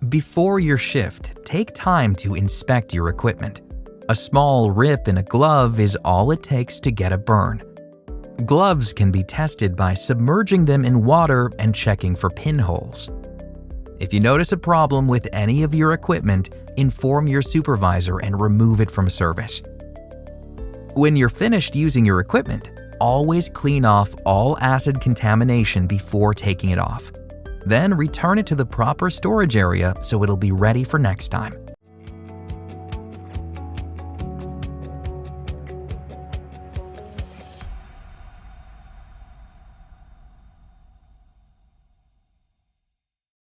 Before your shift, take time to inspect your equipment. A small rip in a glove is all it takes to get a burn. Gloves can be tested by submerging them in water and checking for pinholes. If you notice a problem with any of your equipment, inform your supervisor and remove it from service. When you're finished using your equipment, always clean off all acid contamination before taking it off. Then return it to the proper storage area so it'll be ready for next time.